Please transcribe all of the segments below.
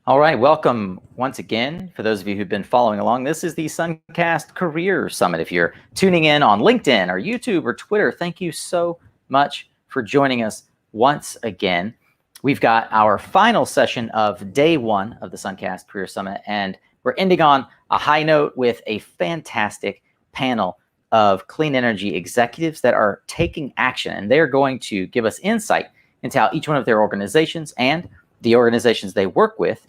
All right, welcome once again. For those of you who've been following along, this is the SunCast Career Summit. If you're tuning in on LinkedIn or YouTube or Twitter, thank you so much for joining us once again. We've got our final session of day one of the SunCast Career Summit, and we're ending on a high note with a fantastic panel of clean energy executives that are taking action, and they're going to give us insight into how each one of their organizations and the organizations they work with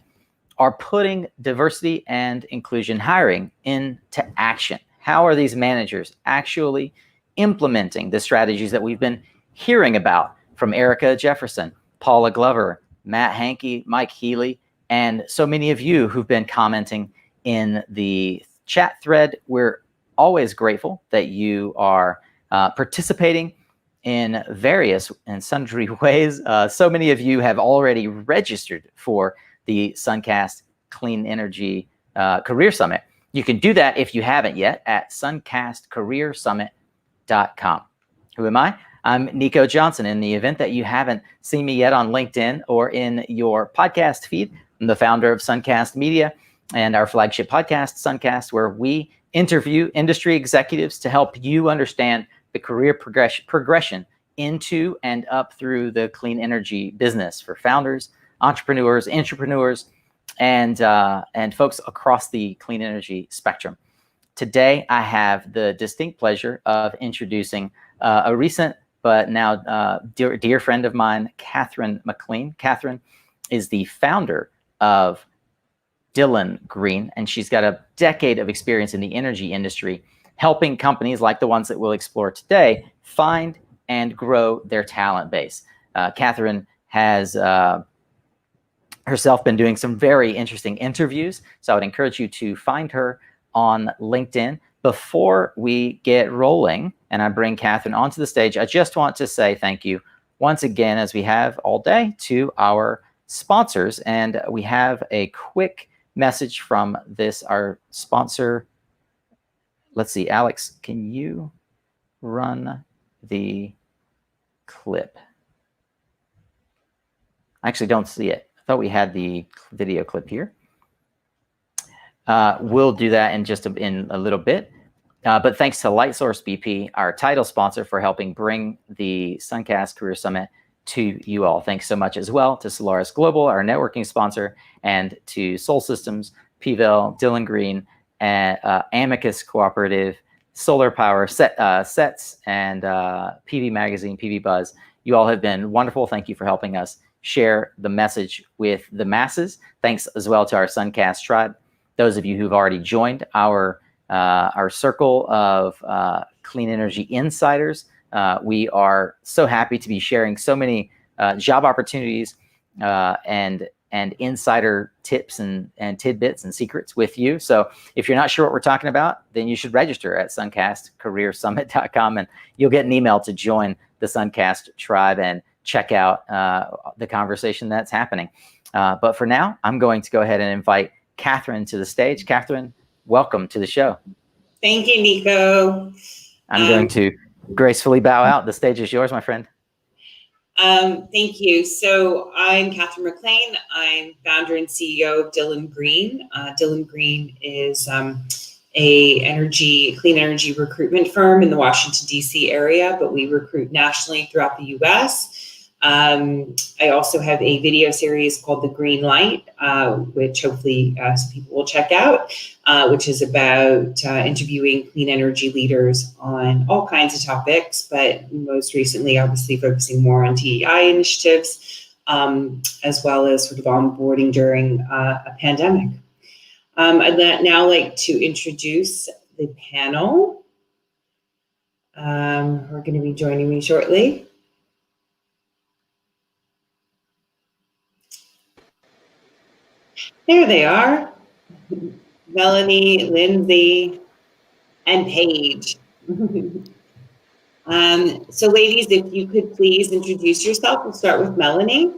are putting diversity and inclusion hiring into action. How are these managers actually implementing the strategies that we've been hearing about from Erica Jefferson, Paula Glover, Matt Hankey, Mike Healy, and so many of you who've been commenting in the chat thread. We're always grateful that you are participating in various and sundry ways. So many of you have already registered for the SunCast Clean Energy Career Summit. You can do that if you haven't yet at suncastcareersummit.com. Who am I? I'm Nico Johnson. In the event that you haven't seen me yet on LinkedIn or in your podcast feed, I'm the founder of SunCast Media and our flagship podcast, SunCast, where we interview industry executives to help you understand the career progression into and up through the clean energy business for founders, entrepreneurs, intrapreneurs, and folks across the clean energy spectrum. Today, I have the distinct pleasure of introducing a recent but now dear friend of mine, Catherine McLean. Catherine is the founder of Dylan Green, and she's got a decade of experience in the energy industry, helping companies like the ones that we'll explore today find and grow their talent base. Catherine has herself been doing some very interesting interviews, so I would encourage you to find her on LinkedIn. Before we get rolling and I bring Catherine onto the stage, I just want to say thank you once again, as we have all day, to our sponsors. And we have a quick message from our sponsor. Let's see, Alex, can you run the clip? I actually don't see it. I thought we had the video clip here. We'll do that in a little bit. But thanks to LightSource BP, our title sponsor, for helping bring the SunCast Career Summit to you all. Thanks so much as well to Solaris Global, our networking sponsor, and to Soul Systems, PVEL, Dylan Green, and Amicus Cooperative, Solar Power, Sets, and PV Magazine, PV Buzz. You all have been wonderful. Thank you for helping us share the message with the masses. Thanks as well to our SunCast tribe. Those of you who've already joined our circle of clean energy insiders, we are so happy to be sharing so many job opportunities and insider tips and tidbits and secrets with you. So if you're not sure what we're talking about, then you should register at suncastcareersummit.com, and you'll get an email to join the SunCast tribe and check out the conversation that's happening. But for now, I'm going to go ahead and invite Catherine to the stage. Catherine, welcome to the show. Thank you, Nico. I'm going to gracefully bow out. The stage is yours, my friend. Thank you. So I'm Catherine McLean. I'm founder and CEO of Dylan Green. Dylan Green is a clean energy recruitment firm in the Washington, D.C. area, but we recruit nationally throughout the U.S. I also have a video series called The Green Light, which hopefully some people will check out, which is about interviewing clean energy leaders on all kinds of topics, but most recently, obviously, focusing more on DEI initiatives, as well as sort of onboarding during a pandemic. I'd now like to introduce the panel who are going to be joining me shortly. There they are, Melanie, Lindsay, and Paige. So ladies, if you could please introduce yourself. We'll start with Melanie.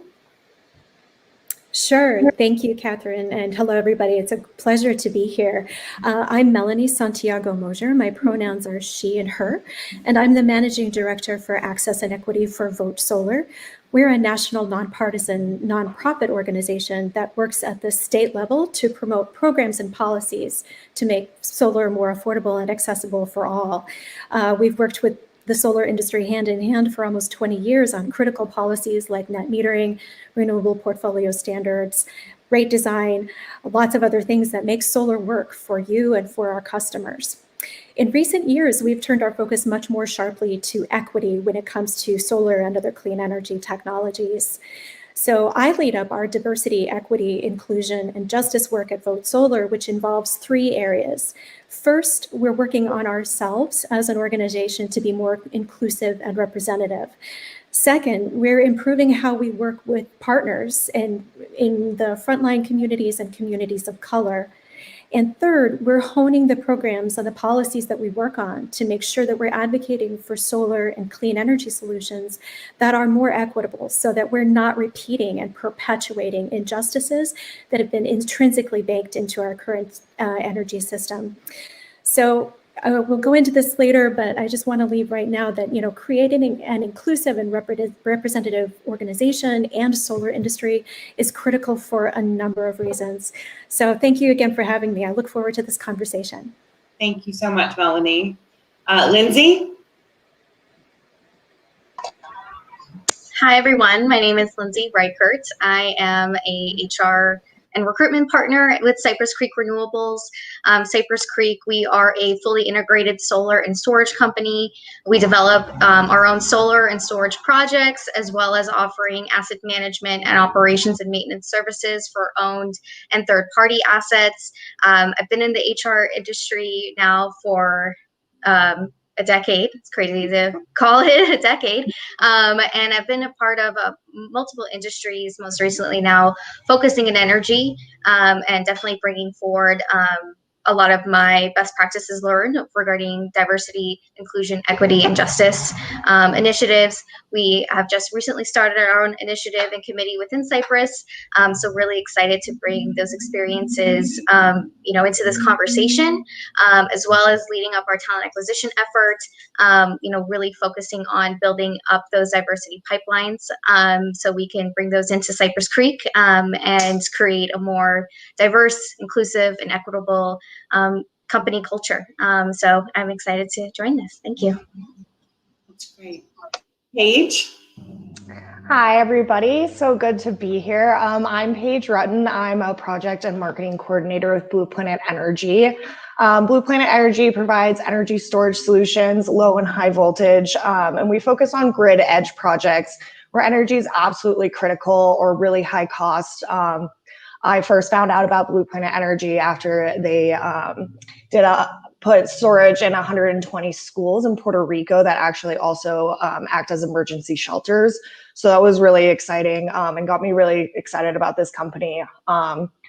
Sure. Thank you, Catherine. And hello, everybody. It's a pleasure to be here. I'm Melanie Santiago Mosier. My pronouns are she and her, and I'm the Managing Director for Access and Equity for Vote Solar. We're a national nonpartisan nonprofit organization that works at the state level to promote programs and policies to make solar more affordable and accessible for all. We've worked with the solar industry hand in hand for almost 20 years on critical policies like net metering, renewable portfolio standards, rate design, lots of other things that make solar work for you and for our customers. In recent years, we've turned our focus much more sharply to equity when it comes to solar and other clean energy technologies. So I lead up our diversity, equity, inclusion, and justice work at Vote Solar, which involves 3 areas. First, we're working on ourselves as an organization to be more inclusive and representative. Second, we're improving how we work with partners in the frontline communities and communities of color. And third, we're honing the programs and the policies that we work on to make sure that we're advocating for solar and clean energy solutions that are more equitable so that we're not repeating and perpetuating injustices that have been intrinsically baked into our current energy system. So we'll go into this later, but I just want to leave right now that, creating an inclusive and representative organization and solar industry is critical for a number of reasons. So thank you again for having me. I look forward to this conversation. Thank you so much, Melanie. Lindsay? Hi, everyone. My name is Lindsay Reichert. I am a HR and recruitment partner with Cypress Creek Renewables. Cypress Creek, we are a fully integrated solar and storage company. We develop our own solar and storage projects, as well as offering asset management and operations and maintenance services for owned and third-party assets. I've been in the HR industry now for a decade. It's crazy to call it a decade. And I've been a part of multiple industries, most recently now focusing in energy, and definitely bringing forward a lot of my best practices learned regarding diversity, inclusion, equity, and justice initiatives. We have just recently started our own initiative and committee within Cypress. So really excited to bring those experiences, into this conversation, as well as leading up our talent acquisition effort, really focusing on building up those diversity pipelines so we can bring those into Cypress Creek and create a more diverse, inclusive, and equitable company culture. So I'm excited to join this. Thank you. That's great. Paige? Hi, everybody. So good to be here. I'm Paige Rutten. I'm a project and marketing coordinator with Blue Planet Energy. Blue Planet Energy provides energy storage solutions, low and high voltage, and we focus on grid edge projects where energy is absolutely critical or really high cost. I first found out about Blue Planet Energy after they put storage in 120 schools in Puerto Rico that actually also act as emergency shelters. So that was really exciting and got me really excited about this company.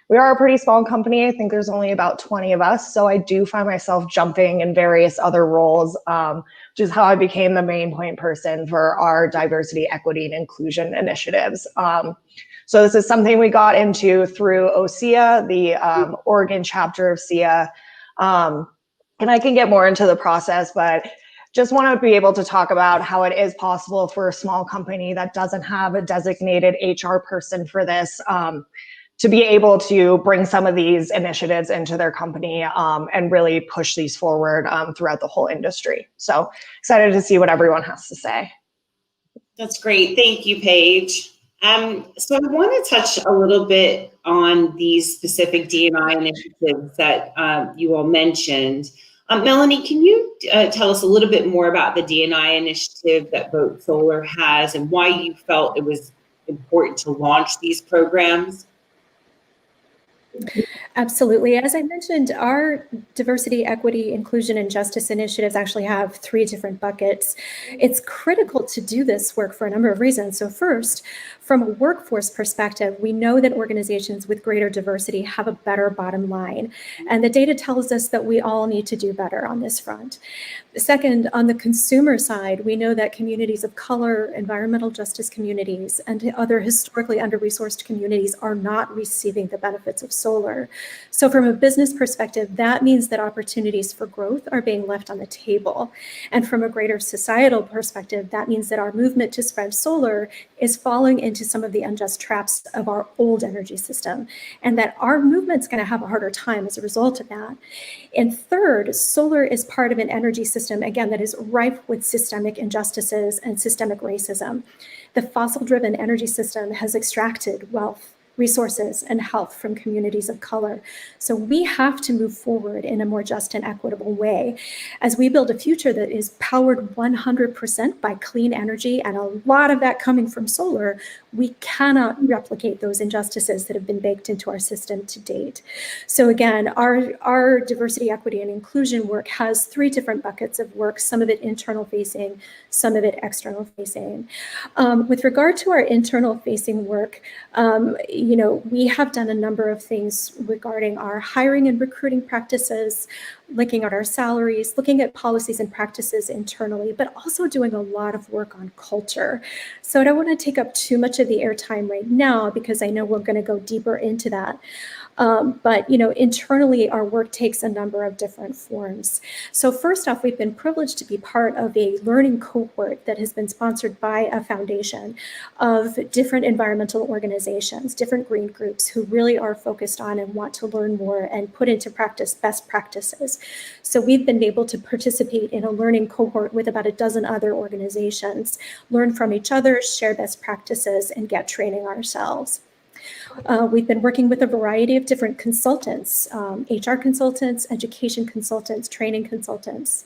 We are a pretty small company. I think there's only about 20 of us. So I do find myself jumping in various other roles, which is how I became the main point person for our diversity, equity, and inclusion initiatives. So this is something we got into through OSEA, the Oregon chapter of SEIA. And I can get more into the process, but just want to be able to talk about how it is possible for a small company that doesn't have a designated HR person for this to be able to bring some of these initiatives into their company and really push these forward throughout the whole industry. So excited to see what everyone has to say. That's great. Thank you, Paige. So I want to touch a little bit on these specific D&I initiatives that you all mentioned. Melanie, can you tell us a little bit more about the D&I initiative that Vote Solar has and why you felt it was important to launch these programs? Absolutely. As I mentioned, our diversity, equity, inclusion, and justice initiatives actually have 3 different buckets. It's critical to do this work for a number of reasons. So first, From a workforce perspective, we know that organizations with greater diversity have a better bottom line. And the data tells us that we all need to do better on this front. Second, on the consumer side, we know that communities of color, environmental justice communities, and other historically under-resourced communities are not receiving the benefits of solar. So from a business perspective, that means that opportunities for growth are being left on the table. And from a greater societal perspective, that means that our movement to spread solar is falling into some of the unjust traps of our old energy system, and that our movement's going to have a harder time as a result of that. And third, solar is part of an energy system, again, that is rife with systemic injustices and systemic racism. The fossil-driven energy system has extracted wealth, resources, and health from communities of color. So we have to move forward in a more just and equitable way as we build a future that is powered 100% by clean energy, and a lot of that coming from solar. We cannot replicate those injustices that have been baked into our system to date. So again, our diversity, equity, and inclusion work has 3 different buckets of work, some of it internal facing, some of it external facing. With regard to our internal facing work, we have done a number of things regarding our hiring and recruiting practices, looking at our salaries, looking at policies and practices internally, but also doing a lot of work on culture. So I don't want to take up too much of the airtime right now because I know we're going to go deeper into that. But internally, our work takes a number of different forms. So first off, we've been privileged to be part of a learning cohort that has been sponsored by a foundation of different environmental organizations, different green groups who really are focused on and want to learn more and put into practice best practices. So we've been able to participate in a learning cohort with about a dozen other organizations, learn from each other, share best practices, and get training ourselves. We've been working with a variety of different consultants, HR consultants, education consultants, training consultants.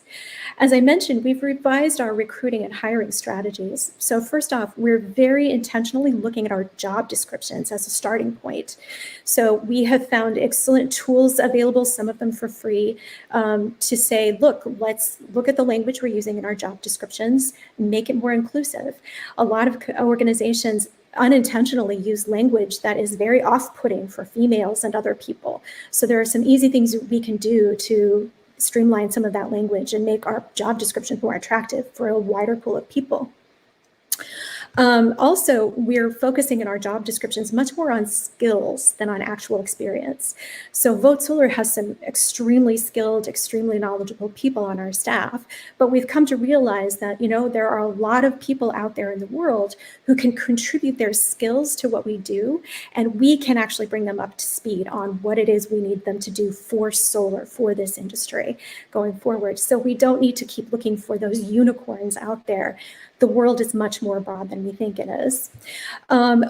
As I mentioned, we've revised our recruiting and hiring strategies. So first off, we're very intentionally looking at our job descriptions as a starting point. So we have found excellent tools available, some of them for free, to say, look, let's look at the language we're using in our job descriptions, make it more inclusive. A lot of organizations unintentionally use language that is very off-putting for females and other people. So there are some easy things we can do to streamline some of that language and make our job description more attractive for a wider pool of people. Also, we're focusing in our job descriptions much more on skills than on actual experience. So Vote Solar has some extremely skilled, extremely knowledgeable people on our staff, but we've come to realize that, there are a lot of people out there in the world who can contribute their skills to what we do, and we can actually bring them up to speed on what it is we need them to do for solar, for this industry going forward. So we don't need to keep looking for those unicorns out there. The world is much more broad than we think it is.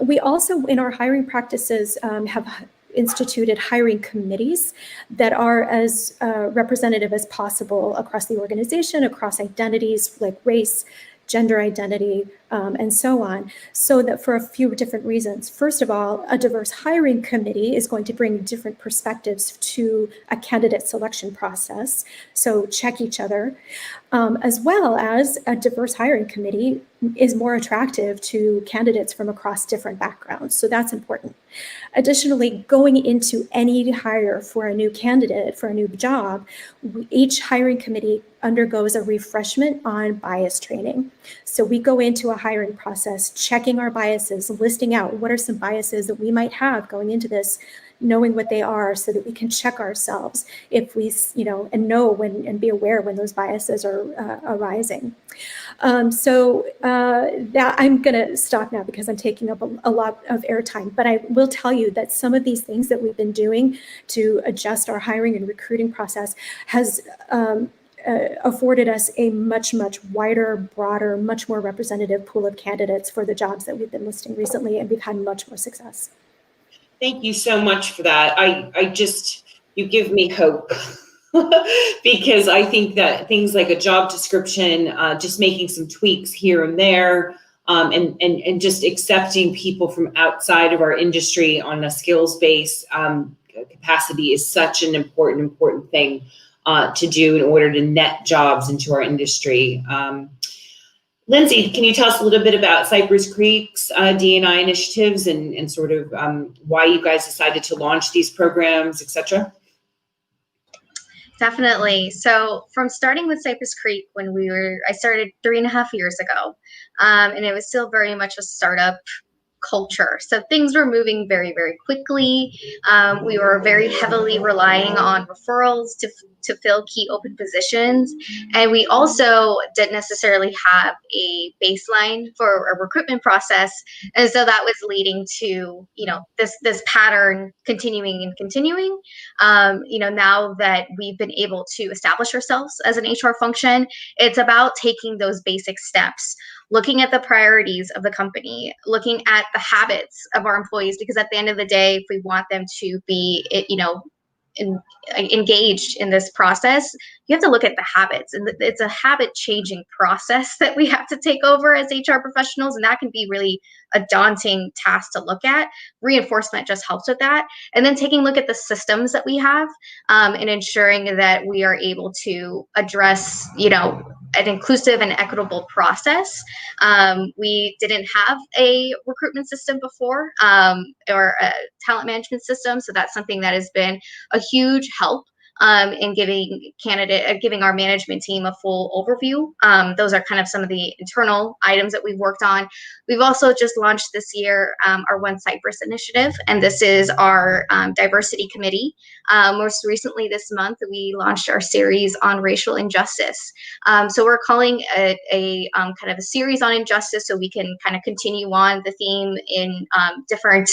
We also, in our hiring practices, have instituted hiring committees that are as representative as possible across the organization, across identities like race, gender identity, and so on, so that for a few different reasons. First of all, a diverse hiring committee is going to bring different perspectives to a candidate selection process, so check each other, as well as a diverse hiring committee is more attractive to candidates from across different backgrounds, so that's important. Additionally, going into any hire for a new candidate, for a new job, each hiring committee undergoes a refreshment on bias training. So we go into a hiring process, checking our biases, listing out what are some biases that we might have going into this, knowing what they are so that we can check ourselves if we, and know when and be aware when those biases are arising. That I'm going to stop now because I'm taking up a lot of airtime, but I will tell you that some of these things that we've been doing to adjust our hiring and recruiting process has afforded us a much, much wider, broader, much more representative pool of candidates for the jobs that we've been listing recently, and we've had much more success. Thank you so much for that. You give me hope because I think that things like a job description, just making some tweaks here and there, and just accepting people from outside of our industry on a skills-based capacity is such an important thing to do in order to net jobs into our industry. Lindsay, can you tell us a little bit about Cypress Creek's D&I initiatives and sort of why you guys decided to launch these programs, et cetera? Definitely. So from starting with Cypress Creek I started 3.5 years ago, and it was still very much a startup culture. So things were moving very, very quickly. We were very heavily relying on referrals to fill key open positions. And we also didn't necessarily have a baseline for a recruitment process. And so that was leading to, this pattern continuing and continuing. Now that we've been able to establish ourselves as an HR function, it's about taking those basic steps, looking at the priorities of the company, looking at the habits of our employees, because at the end of the day, if we want them to be, engaged in this process, you have to look at the habits, and it's a habit changing process that we have to take over as HR professionals, and that can be really a daunting task to look at. Reinforcement just helps with that, and then taking a look at the systems that we have, and ensuring that we are able to address an inclusive and equitable process. We didn't have a recruitment system before, or a talent management system, so that's something that has been a huge help in giving our management team a full overview. Those are kind of some of the internal items that we've worked on. We've also just launched this year our One Cypress initiative, and this is our diversity committee. Most recently this month, we launched our series on racial injustice. So we're calling it a kind of a series on injustice, so we can kind of continue on the theme in different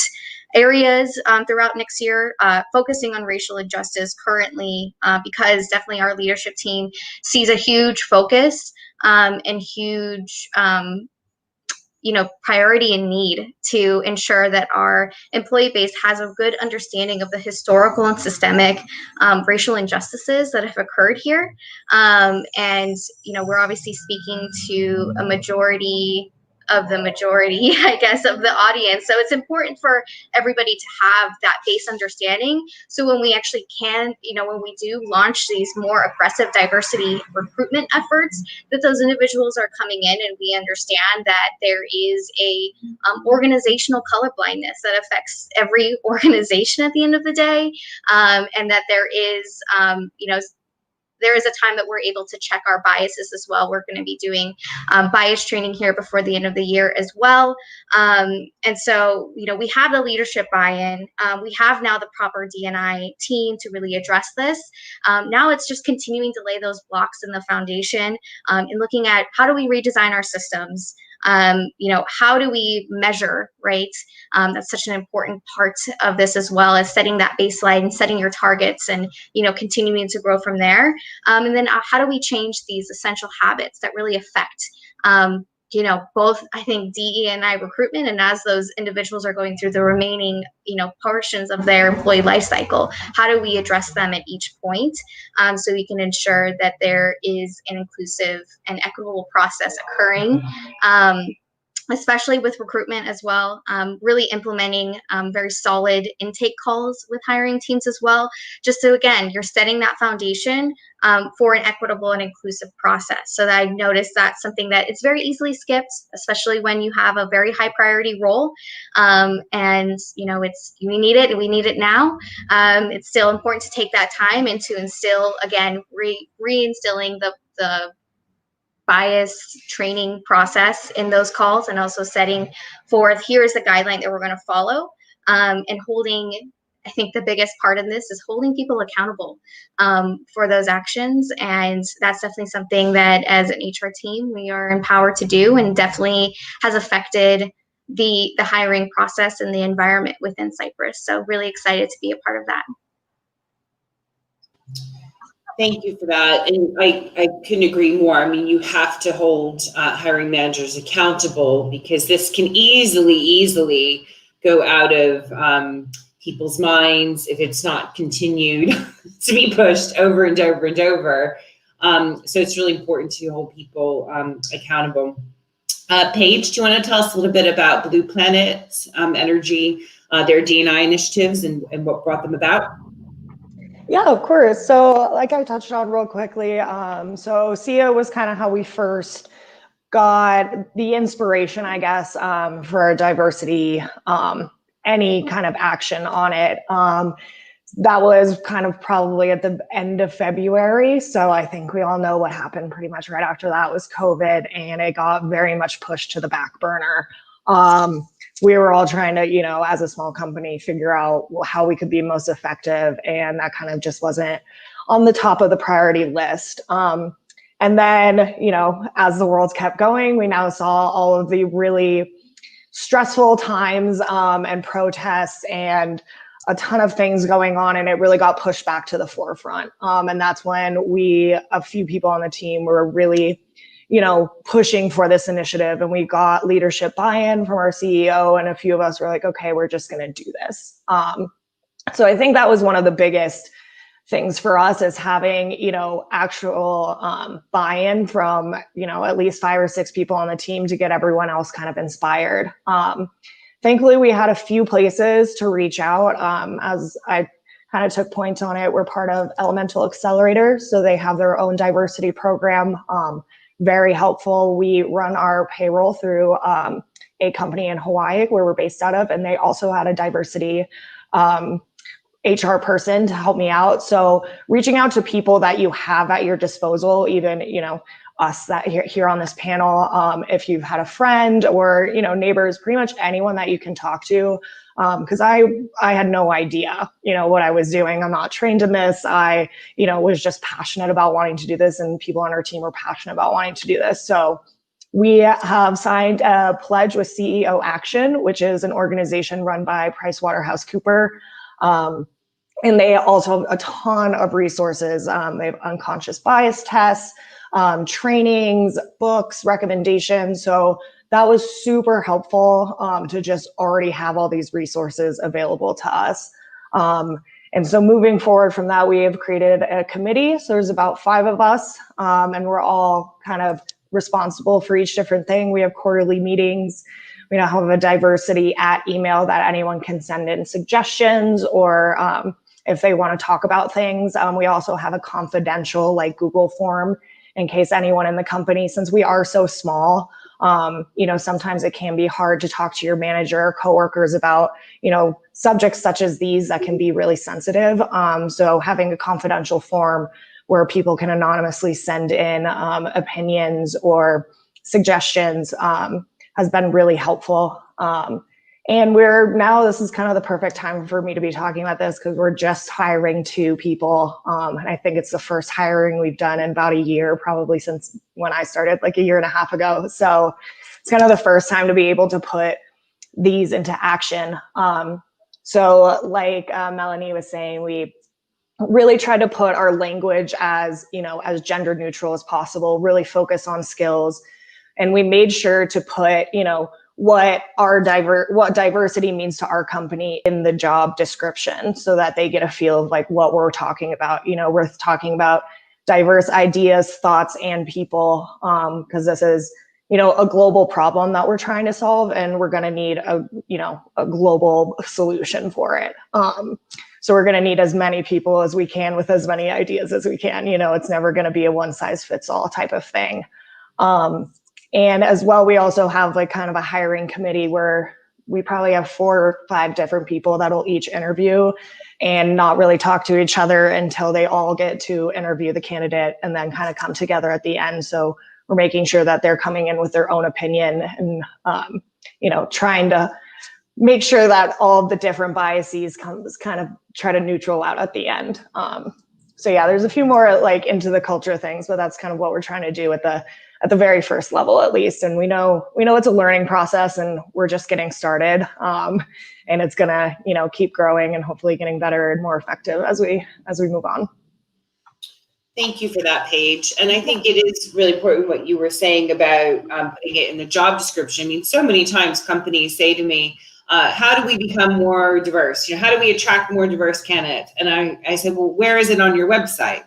areas throughout next year, focusing on racial injustice currently, because definitely our leadership team sees a huge focus and huge priority and need to ensure that our employee base has a good understanding of the historical and systemic racial injustices that have occurred here. And we're obviously speaking to a majority, I guess, of the audience. So it's important for everybody to have that base understanding. So when we actually when we do launch these more aggressive diversity recruitment efforts, that those individuals are coming in and we understand that there is a organizational colorblindness that affects every organization at the end of the day, and that there is, there is a time that we're able to check our biases as well. We're going to be doing bias training here before the end of the year as well. And so, we have the leadership buy-in. We have now the proper D&I team to really address this. Now it's just continuing to lay those blocks in the foundation, and looking at how do we redesign our systems? How do we measure, right? That's such an important part of this, as well as setting that baseline, setting your targets, and continuing to grow from there. And then how do we change these essential habits that really affect both, I think, DE&I recruitment, and as those individuals are going through the remaining portions of their employee life cycle, how do we address them at each point, so we can ensure that there is an inclusive and equitable process occurring, especially with recruitment as well. Really implementing very solid intake calls with hiring teams as well, just so, again, you're setting that foundation for an equitable and inclusive process. So that I noticed that's something that it's very easily skipped, especially when you have a very high priority role. And we need it, and we need it now. It's still important to take that time and to instill, again, reinstilling the bias training process in those calls, and also setting forth, here's the guideline that we're going to follow, and holding, I think the biggest part of this is holding people accountable for those actions. And that's definitely something that as an HR team, we are empowered to do, and definitely has affected the hiring process and the environment within Cypress. So really excited to be a part of that. Thank you for that. And I couldn't agree more. I mean, you have to hold hiring managers accountable, because this can easily go out of people's minds if it's not continued to be pushed over and over and over. So it's really important to hold people accountable. Paige, do you want to tell us a little bit about Blue Planet Energy, their D&I initiatives, and what brought them about? Yeah, of course. So like I touched on real quickly, so SIA was kind of how we first got the inspiration, I guess, for diversity, any kind of action on it. That was kind of probably at the end of February. So I think we all know what happened pretty much right after that was COVID, and it got very much pushed to the back burner. We were all trying to, as a small company, figure out how we could be most effective. And that kind of just wasn't on the top of the priority list. And then, as the world kept going, we now saw all of the really stressful times and protests and a ton of things going on, and it really got pushed back to the forefront. And that's when a few people on the team were really, pushing for this initiative, and we got leadership buy-in from our CEO, and a few of us were like, okay, we're just going to do this. So I think that was one of the biggest things for us, is having, actual buy-in from, at least 5 or 6 people on the team to get everyone else kind of inspired. Thankfully, we had a few places to reach out. As I kind of took point on it, we're part of Elemental Accelerator, so they have their own diversity program. Very helpful. We run our payroll through a company in Hawaii where we're based out of, and they also had a diversity HR person to help me out. So reaching out to people that you have at your disposal, even, us that here on this panel, if you've had a friend or, neighbors, pretty much anyone that you can talk to. Because I had no idea, what I was doing. I'm not trained in this. I, was just passionate about wanting to do this, and people on our team were passionate about wanting to do this. So we have signed a pledge with CEO Action, which is an organization run by PricewaterhouseCoopers. And they also have a ton of resources. They have unconscious bias tests, trainings, books, recommendations. So that was super helpful to just already have all these resources available to us. And so moving forward from that, we have created a committee. So there's about 5 of us, and we're all kind of responsible for each different thing. We have quarterly meetings. We now have a diversity email that anyone can send in suggestions, or if they want to talk about things. We also have a confidential Google form in case anyone in the company, since we are so small, sometimes it can be hard to talk to your manager or coworkers about, subjects such as these that can be really sensitive. So having a confidential form where people can anonymously send in opinions or suggestions has been really helpful. And this is kind of the perfect time for me to be talking about this, because we're just hiring 2 people. And I think it's the first hiring we've done in about a year, probably since when I started like a year and a half ago. So it's kind of the first time to be able to put these into action. So like Melanie was saying, we really tried to put our language as gender neutral as possible, really focus on skills. And we made sure to put, what diversity means to our company in the job description, so that they get a feel of what we're talking about. We're talking about diverse ideas, thoughts, and people, because this is, a global problem that we're trying to solve, and we're going to need a global solution for it. So we're going to need as many people as we can with as many ideas as we can. It's never going to be a one-size-fits-all type of thing. And as well, we also have kind of a hiring committee where we probably have 4 or 5 different people that'll each interview and not really talk to each other until they all get to interview the candidate, and then kind of come together at the end. So we're making sure that they're coming in with their own opinion, and, trying to make sure that all of the different biases kind of try to neutral out at the end. So yeah, there's a few more into the culture things, but that's kind of what we're trying to do at the very first level, at least. And we know it's a learning process, and we're just getting started. And it's gonna, keep growing and hopefully getting better and more effective as we move on. Thank you for that, Paige. And I think it is really important what you were saying about putting it in the job description. I mean, so many times companies say to me, how do we become more diverse? How do we attract more diverse candidates? And I said, well, where is it on your website?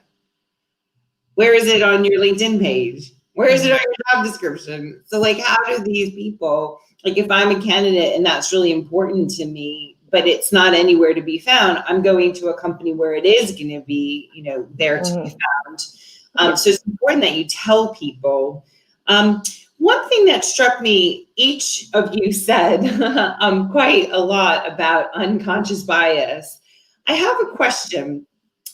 Where is it on your LinkedIn page? Where is it on your job description? So how do these people, if I'm a candidate and that's really important to me, but it's not anywhere to be found, I'm going to a company where it is going to be, there to be found. So it's important that you tell people. One thing that struck me, each of you said quite a lot about unconscious bias. I have a question.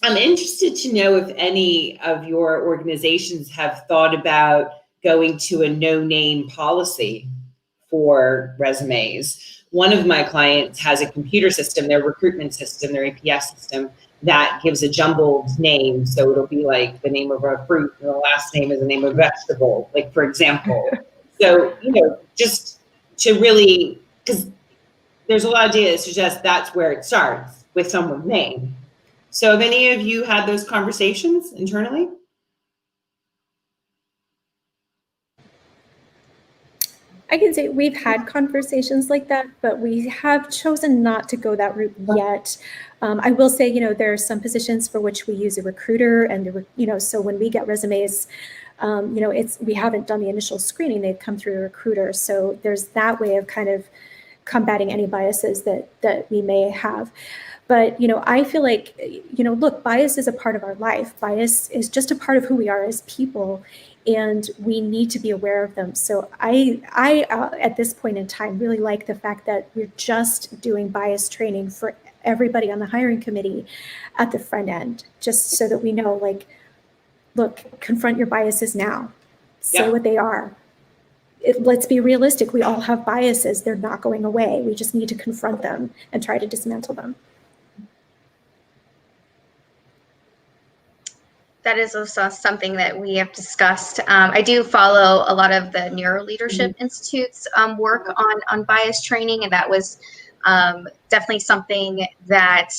I'm interested to know if any of your organizations have thought about going to a no-name policy for resumes. One of my clients has a computer system, their recruitment system, their APS system, that gives a jumbled name. So it'll be like the name of a fruit and the last name is the name of a vegetable, like for example. So, just to really, because there's a lot of data that suggests that's where it starts, with someone's name. So have any of you had those conversations internally? I can say we've had conversations like that, but we have chosen not to go that route yet. I will say, there are some positions for which we use a recruiter, and so when we get resumes, we haven't done the initial screening; they've come through a recruiter. So there's that way of kind of combating any biases that we may have. But, I feel like, look, bias is a part of our life. Bias is just a part of who we are as people, and we need to be aware of them. So I at this point in time, really like the fact that we're just doing bias training for everybody on the hiring committee at the front end, just so that we know, like, look, confront your biases now. Say what they are. Let's be realistic. We all have biases. They're not going away. We just need to confront them and try to dismantle them. That is also something that we have discussed. I do follow a lot of the Neuro Leadership Institute's work on bias training, and that was definitely something that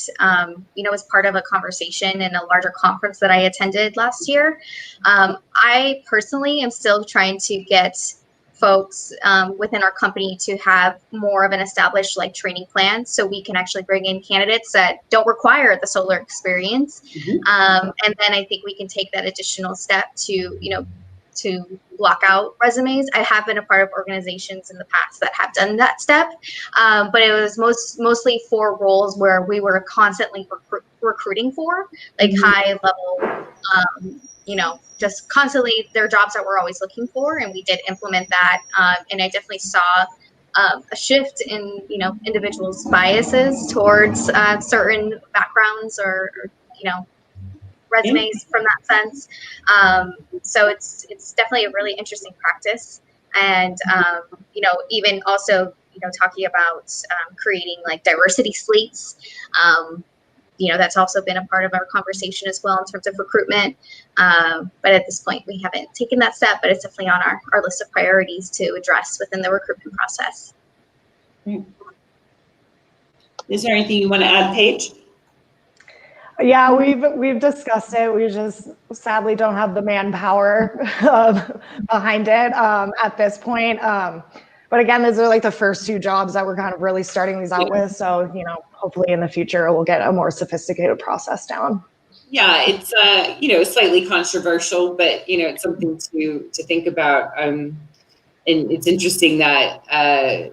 was part of a conversation in a larger conference that I attended last year. I personally am still trying to get folks within our company to have more of an established training plan, so we can actually bring in candidates that don't require the solar experience. And then I think we can take that additional step to block out resumes. I have been a part of organizations in the past that have done that step, but it was mostly for roles where we were constantly recruiting for, high level, just constantly there are jobs that we're always looking for, and we did implement that. And I definitely saw a shift in individuals' biases towards certain backgrounds or resumes from that sense. So it's definitely a really interesting practice, and even also talking about creating diversity slates. That's also been a part of our conversation as well in terms of recruitment. But at this point, we haven't taken that step, but it's definitely on our list of priorities to address within the recruitment process. Is there anything you want to add, Paige? Yeah, we've discussed it. We just sadly don't have the manpower behind it at this point. But again, these are the first two jobs that we're kind of really starting these out with. So, hopefully in the future we'll get a more sophisticated process down. Yeah, it's slightly controversial, but it's something to think about. And it's interesting that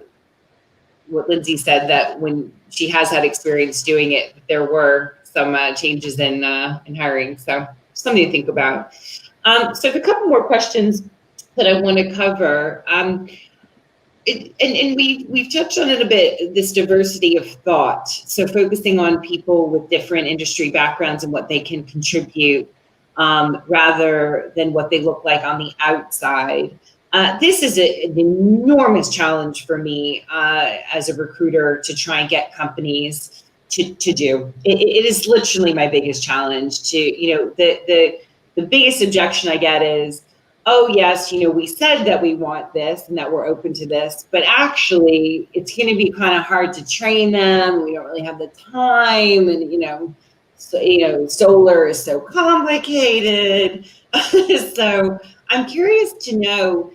what Lindsay said, that when she has had experience doing it, there were some changes in hiring. So something to think about. So I have a couple more questions that I want to cover. And we've touched on it a bit, this diversity of thought. So focusing on people with different industry backgrounds and what they can contribute, rather than what they look like on the outside. This is an enormous challenge for me as a recruiter to try and get companies to do. It is literally my biggest challenge. The biggest objection I get is, oh yes, we said that we want this and that we're open to this, but actually it's going to be kind of hard to train them. We don't really have the time, and solar is so complicated. So I'm curious to know,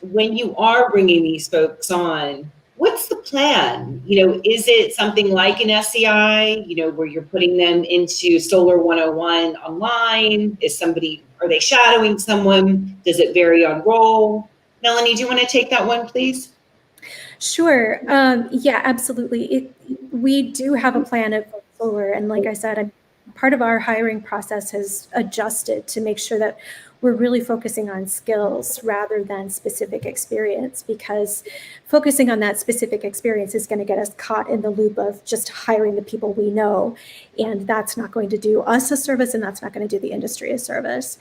when you are bringing these folks on, what's the plan? Is it something like an SEI, where you're putting them into Solar 101 online? Are they shadowing someone? Does it vary on role? Melanie, do you want to take that one, please? Sure. Yeah, absolutely. We do have a plan of solar. And like I said, part of our hiring process has adjusted to make sure that we're really focusing on skills rather than specific experience, because focusing on that specific experience is going to get us caught in the loop of just hiring the people we know. And that's not going to do us a service, and that's not going to do the industry a service.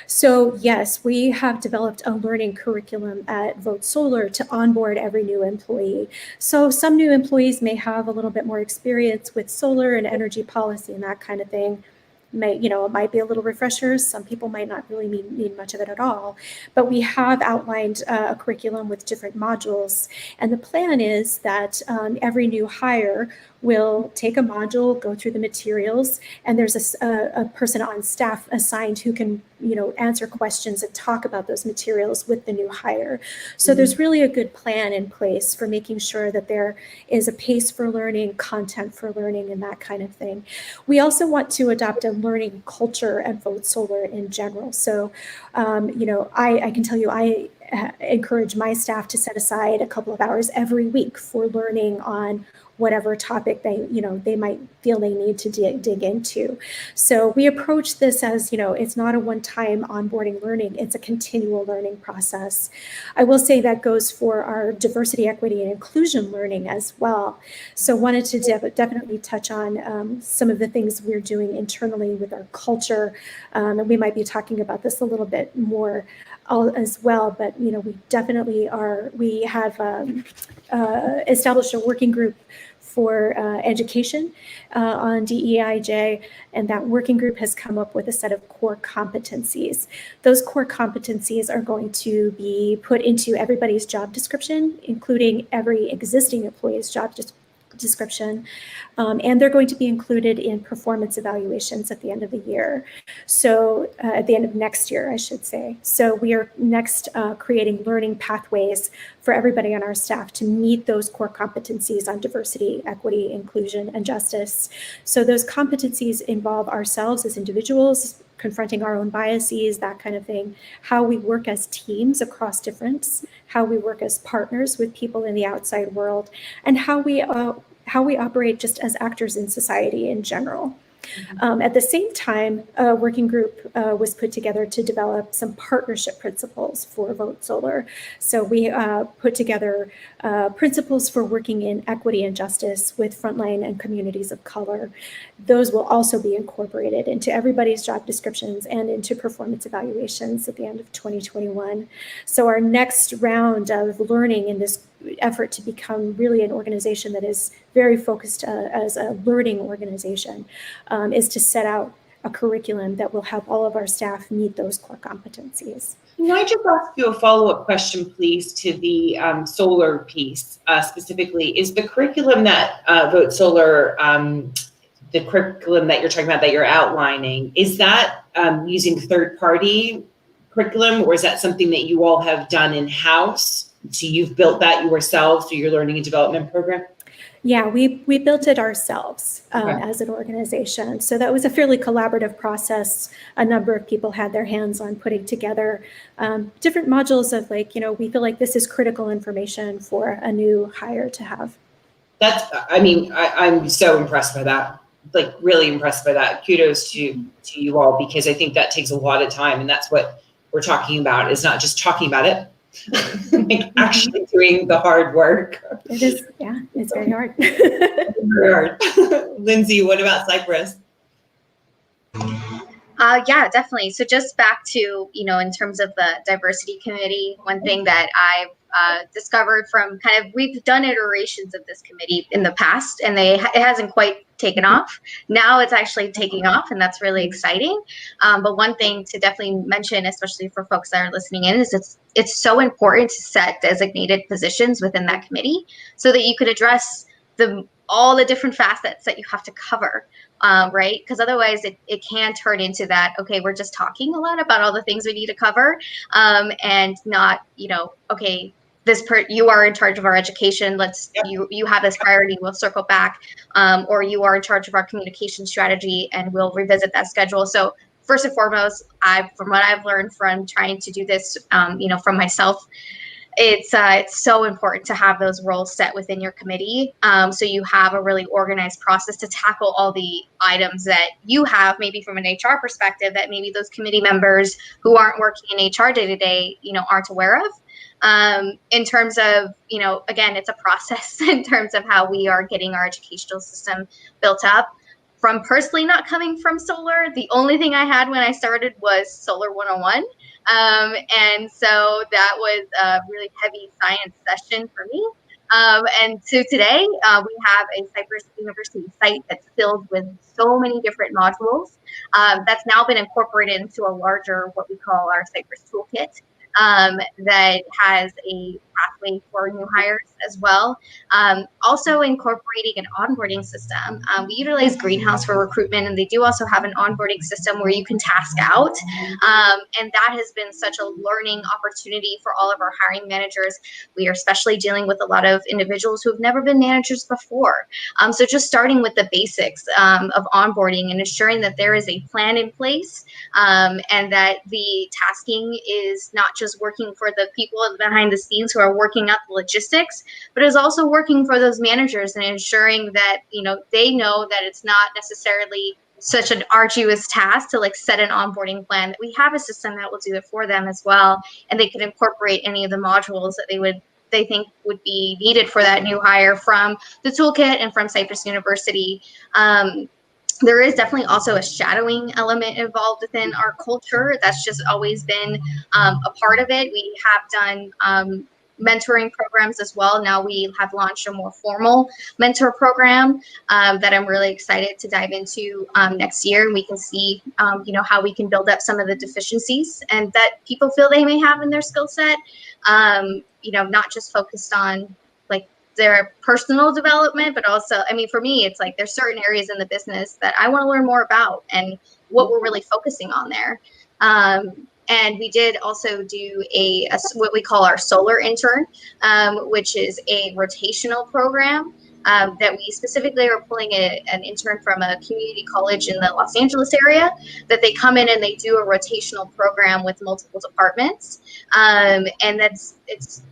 So yes, we have developed a learning curriculum at Vote Solar to onboard every new employee. So some new employees may have a little bit more experience with solar and energy policy and that kind of thing. It might be a little refreshers. Some people might not really need much of it at all. But we have outlined a curriculum with different modules. And the plan is that every new hire will take a module, go through the materials, and there's a person on staff assigned who can, answer questions and talk about those materials with the new hire. So there's really a good plan in place for making sure that there is a pace for learning, content for learning, and that kind of thing. We also want to adopt a learning culture at Vote Solar in general. So, I can tell you, I encourage my staff to set aside a couple of hours every week for learning on whatever topic they might feel they need to dig into. So we approach this as, it's not a one-time onboarding learning, it's a continual learning process. I will say that goes for our diversity, equity, and inclusion learning as well. So wanted to definitely touch on some of the things we're doing internally with our culture. And we might be talking about this a little bit more as well, but we definitely we have established a working group for education on DEIJ, and that working group has come up with a set of core competencies. Those core competencies are going to be put into everybody's job description, including every existing employee's job description, and they're going to be included in performance evaluations at the end of the year. So at the end of next year, I should say. So we are next creating learning pathways for everybody on our staff to meet those core competencies on diversity, equity, inclusion, and justice. So those competencies involve ourselves as individuals, confronting our own biases, that kind of thing, how we work as teams across difference, how we work as partners with people in the outside world, and how we operate just as actors in society in general. At the same time, a working group was put together to develop some partnership principles for Vote Solar. So we put together principles for working in equity and justice with frontline and communities of color. Those will also be incorporated into everybody's job descriptions and into performance evaluations at the end of 2021. So our next round of learning in this effort to become really an organization that is very focused as a learning organization is to set out a curriculum that will help all of our staff meet those core competencies. Can I just ask you a follow-up question, please, to the solar piece specifically? Is the curriculum that Vote Solar, the curriculum that you're talking about, that you're outlining, is that using third-party curriculum, or is that something that you all have done in-house? So you've built that yourselves through your learning and development program? Yeah, we built it ourselves as an organization. So that was a fairly collaborative process. A number of people had their hands on putting together different modules of we feel like this is critical information for a new hire to have. I'm so impressed by that. Like really impressed by that. Kudos to you all, because I think that takes a lot of time, and that's what we're talking about, is not just talking about it, like actually doing the hard work. It is, yeah, it's very hard. Very hard. Lindsay, what about Cypress? Yeah, definitely. So just back to, in terms of the diversity committee, one thing that I've discovered from we've done iterations of this committee in the past, and it hasn't quite taken off. Now it's actually taking off, and that's really exciting. But one thing to definitely mention, especially for folks that are listening in, is it's so important to set designated positions within that committee so that you could address all the different facets that you have to cover. Right? Because otherwise it can turn into that, okay, we're just talking a lot about all the things we need to cover, and not, okay, you are in charge of our education. You have this priority. We'll circle back, or you are in charge of our communication strategy, and we'll revisit that schedule. So first and foremost, from what I've learned from trying to do this, from myself, it's so important to have those roles set within your committee, so you have a really organized process to tackle all the items that you have, maybe from an HR perspective, that maybe those committee members who aren't working in HR day to day, aren't aware of. In terms of, again, it's a process in terms of how we are getting our educational system built up. From personally not coming from solar, the only thing I had when I started was Solar 101. And so that was a really heavy science session for me. And so today we have a Cypress University site that's filled with so many different modules that's now been incorporated into a larger, what we call our Cypress Toolkit, that has a pathway for new hires as well. Also incorporating an onboarding system. We utilize Greenhouse for recruitment, and they do also have an onboarding system where you can task out. And that has been such a learning opportunity for all of our hiring managers. We are especially dealing with a lot of individuals who have never been managers before. So just starting with the basics of onboarding and ensuring that there is a plan in place, and that the tasking is not just working for the people behind the scenes who are working out the logistics, but is also working for those managers and ensuring that, they know that it's not necessarily such an arduous task to set an onboarding plan, that we have a system that will do it for them as well. And they can incorporate any of the modules that they think would be needed for that new hire from the toolkit and from Cypress University. There is definitely also a shadowing element involved within our culture. That's just always been a part of it. We have done mentoring programs as well. Now we have launched a more formal mentor program that I'm really excited to dive into next year. And we can see, how we can build up some of the deficiencies and that people feel they may have in their skill set, not just focused on their personal development, but also, for me, it's there's certain areas in the business that I want to learn more about and what we're really focusing on there. And we did also do a what we call our solar intern, which is a rotational program that we specifically are pulling an intern from a community college in the Los Angeles area, that they come in and they do a rotational program with multiple departments. And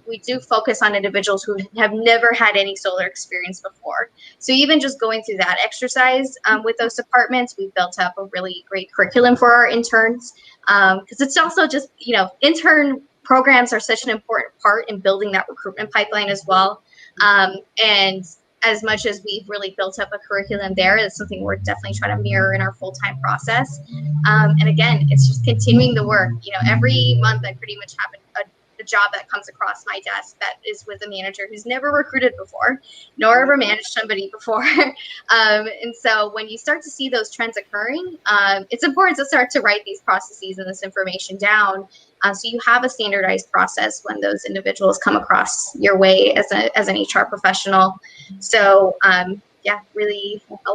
we do focus on individuals who have never had any solar experience before. So even just going through that exercise with those departments, we've built up a really great curriculum for our interns, because it's also just, intern programs are such an important part in building that recruitment pipeline as well. And as much as we've really built up a curriculum there, it's something we're definitely trying to mirror in our full-time process. And again, it's just continuing the work. Every month I pretty much have a job that comes across my desk that is with a manager who's never recruited before, nor ever managed somebody before. And so when you start to see those trends occurring, it's important to start to write these processes and this information down, so you have a standardized process when those individuals come across your way as an HR professional. So really a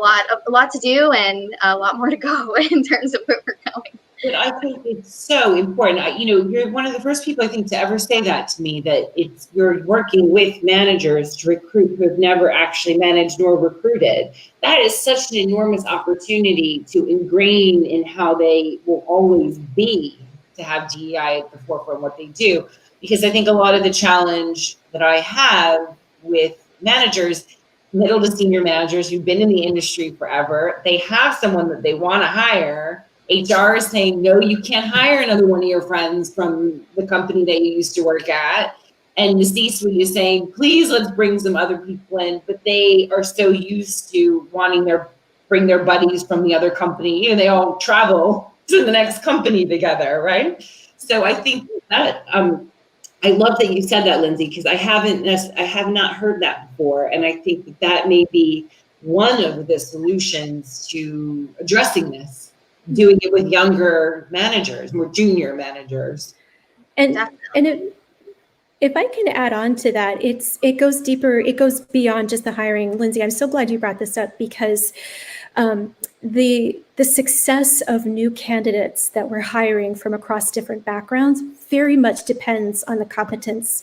lot to do and a lot more to go in terms of where we're going. But I think it's so important. You're one of the first people I think to ever say that to me, that you're working with managers to recruit who have never actually managed nor recruited. That is such an enormous opportunity to ingrain in how they will always be, to have DEI at the forefront of what they do. Because I think a lot of the challenge that I have with managers, middle to senior managers who've been in the industry forever, they have someone that they want to hire. HR is saying, no, you can't hire another one of your friends from the company that you used to work at. And the C-suite is saying, please, let's bring some other people in. But they are so used to wanting bring their buddies from the other company. They all travel to the next company together, right? So I think that I love that you said that, Lindsay, because I have not heard that before. And I think that may be one of the solutions to addressing this, doing it with younger managers, more junior managers. And if I can add on to that, it goes deeper, it goes beyond just the hiring. Lindsay, I'm so glad you brought this up, because the success of new candidates that we're hiring from across different backgrounds very much depends on the competence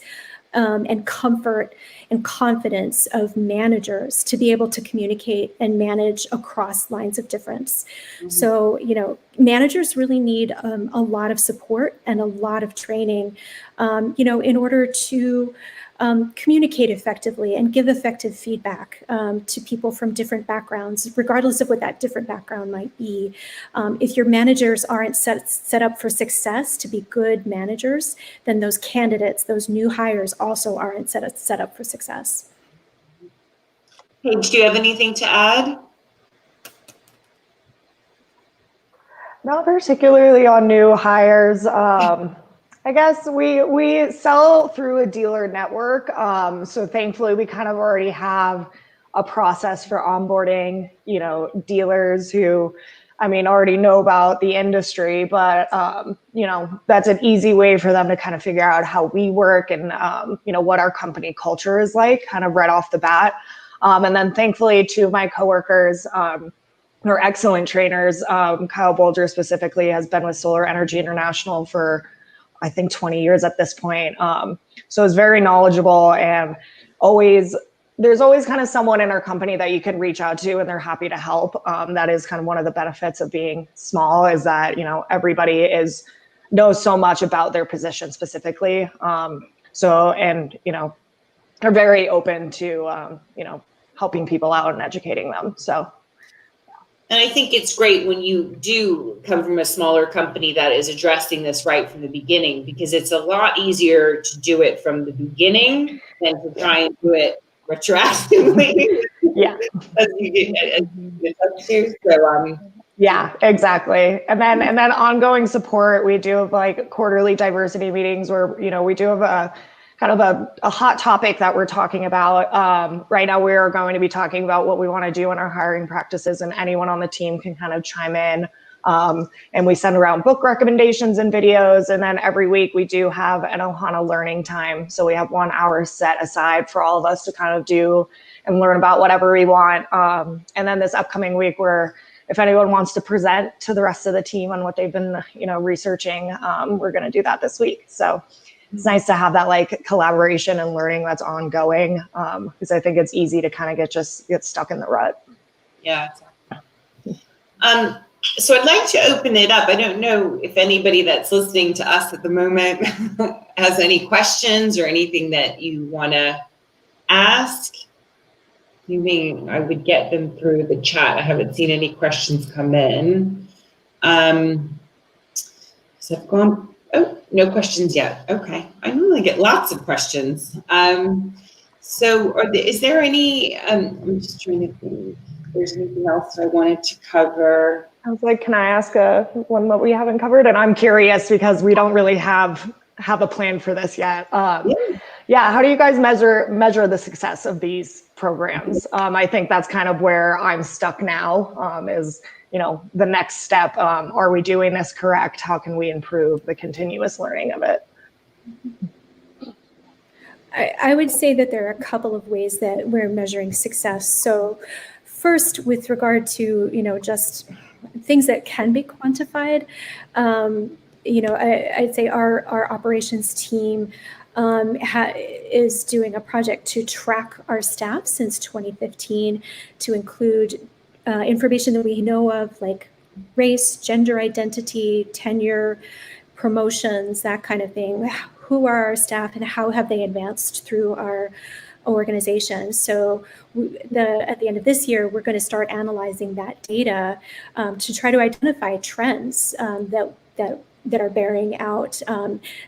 and comfort and confidence of managers to be able to communicate and manage across lines of difference. So, managers really need a lot of support and a lot of training, in order to communicate effectively and give effective feedback to people from different backgrounds, regardless of what that different background might be. If your managers aren't set up for success to be good managers, then those candidates, those new hires also aren't set up for success. Paige, do you have anything to add? Not particularly on new hires. I guess we sell through a dealer network. So thankfully we kind of already have a process for onboarding, dealers who, already know about the industry, but, that's an easy way for them to kind of figure out how we work and, what our company culture is like, kind of right off the bat. And then thankfully two of my coworkers, are excellent trainers. Kyle Bolger specifically has been with Solar Energy International for, I think, 20 years at this point. So it's very knowledgeable, and there's always kind of someone in our company that you can reach out to and they're happy to help. That is kind of one of the benefits of being small, is that, everybody knows so much about their position specifically. They're very open to, helping people out and educating them. So. And I think it's great when you do come from a smaller company that is addressing this right from the beginning, because it's a lot easier to do it from the beginning than to try and do it retroactively. Yeah. as you get up to. So, yeah, exactly. And then ongoing support. We do have like quarterly diversity meetings where, we do have a kind of a hot topic that we're talking about. Right now, we are going to be talking about what we want to do in our hiring practices, and anyone on the team can kind of chime in. And we send around book recommendations and videos. And then every week we do have an Ohana learning time. So we have 1 hour set aside for all of us to kind of do and learn about whatever we want. And then this upcoming week, if anyone wants to present to the rest of the team on what they've been, researching, we're going to do that this week. So it's nice to have that like collaboration and learning that's ongoing, because I think it's easy to kind of get stuck in the rut. Yeah. So I'd like to open it up. I don't know if anybody that's listening to us at the moment has any questions or anything that you want to ask. You mean I would get them through the chat? I haven't seen any questions come in. So I've gone. Oh, no questions yet. Okay. I normally get lots of questions. Is there any, I'm just trying to think if there's anything else I wanted to cover. I was like, can I ask one that we haven't covered? And I'm curious because we don't really have a plan for this yet. Yeah. How do you guys measure the success of these programs? I think that's kind of where I'm stuck now, is, the next step. Are we doing this correct? How can we improve the continuous learning of it? I would say that there are a couple of ways that we're measuring success. So first, with regard to, just things that can be quantified, I'd say our operations team is doing a project to track our staff since 2015 to include information that we know of, like race, gender identity, tenure, promotions, that kind of thing. Who are our staff and how have they advanced through our organization? So at the end of this year, we're going to start analyzing that data to try to identify trends that are bearing out,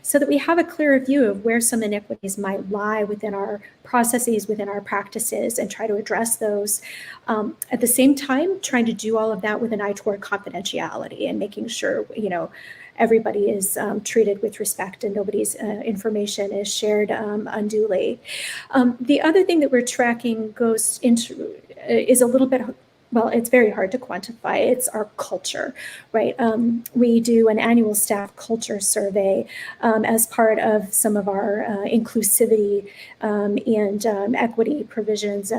so that we have a clearer view of where some inequities might lie within our processes, within our practices, and try to address those. At the same time, trying to do all of that with an eye toward confidentiality and making sure, everybody is treated with respect and nobody's information is shared unduly. The other thing that we're tracking is a little bit, well, it's very hard to quantify. It's our culture, right? We do an annual staff culture survey as part of some of our inclusivity and equity provisions,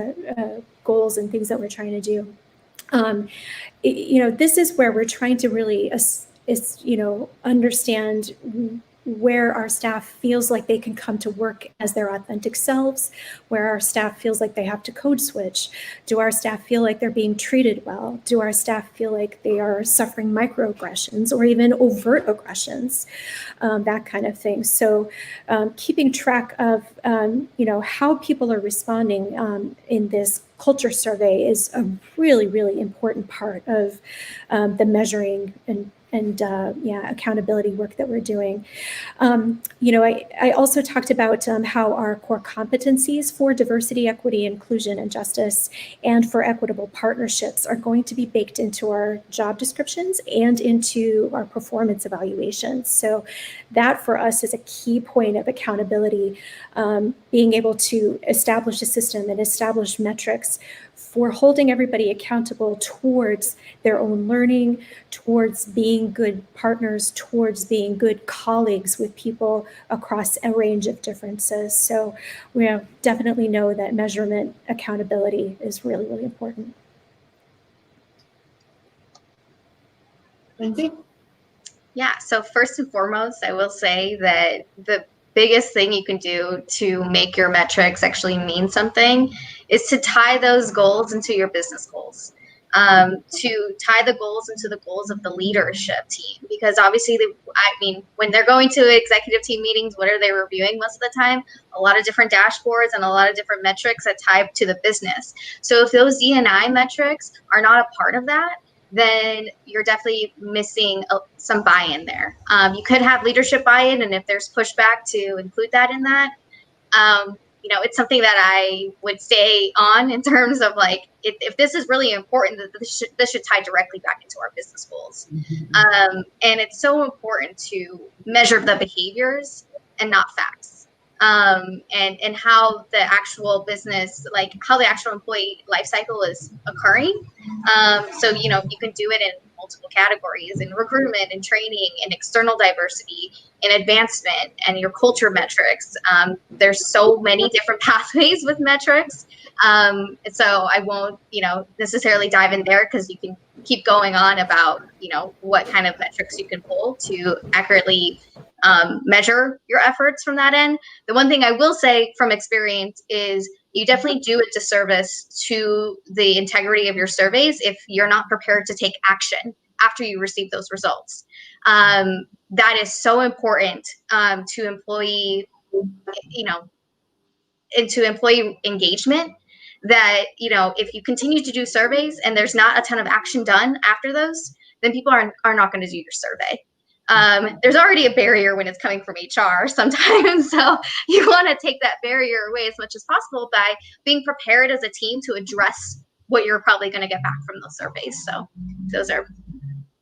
goals and things that we're trying to do. This is where we're trying to really understand where our staff feels like they can come to work as their authentic selves, where our staff feels like they have to code switch. Do our staff feel like they're being treated well? Do our staff feel like they are suffering microaggressions or even overt aggressions? That kind of thing. So keeping track of, how people are responding in this culture survey is a really, really important part of the measuring and accountability work that we're doing. I also talked about how our core competencies for diversity, equity, inclusion, and justice, and for equitable partnerships are going to be baked into our job descriptions and into our performance evaluations. So that for us is a key point of accountability, being able to establish a system and establish metrics for holding everybody accountable towards their own learning, towards being good partners, towards being good colleagues with people across a range of differences. So we definitely know that measurement accountability is really, really important. Lindsay? Yeah, so first and foremost, I will say that the biggest thing you can do to make your metrics actually mean something is to tie those goals into your business goals. To tie the goals into the goals of the leadership team, because obviously, when they're going to executive team meetings, what are they reviewing most of the time? A lot of different dashboards and a lot of different metrics that tie to the business. So if those D&I metrics are not a part of that, then you're definitely missing some buy-in there. You could have leadership buy-in, and if there's pushback to include that in that, it's something that I would stay on in terms of like, if this is really important, that this should tie directly back into our business goals. Mm-hmm. And it's so important to measure the behaviors and not facts. And how the actual business, like how the actual employee life cycle is occurring. So, you can do it in multiple categories, in recruitment and training and external diversity and advancement and your culture metrics. There's so many different pathways with metrics. So I won't, necessarily dive in there, because you can keep going on about, what kind of metrics you can pull to accurately measure your efforts from that end. The one thing I will say from experience is you definitely do a disservice to the integrity of your surveys if you're not prepared to take action after you receive those results. That is so important to employee, into employee engagement, that, if you continue to do surveys and there's not a ton of action done after those, then people are not going to do your survey. There's already a barrier when it's coming from HR sometimes. So you want to take that barrier away as much as possible by being prepared as a team to address what you're probably going to get back from those surveys. So those are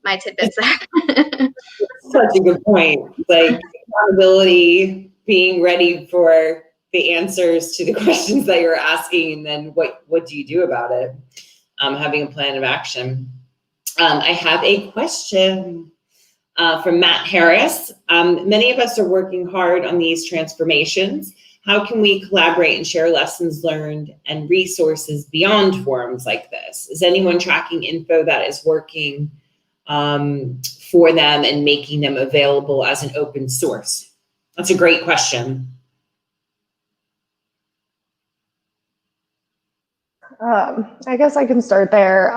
my tidbits there. Such a good point. Like accountability, being ready for the answers to the questions that you're asking, and then what do you do about it? Having a plan of action. I have a question from Matt Harris. Many of us are working hard on these transformations. How can we collaborate and share lessons learned and resources beyond forums like this? Is anyone tracking info that is working for them and making them available as an open source? That's a great question. I guess I can start there.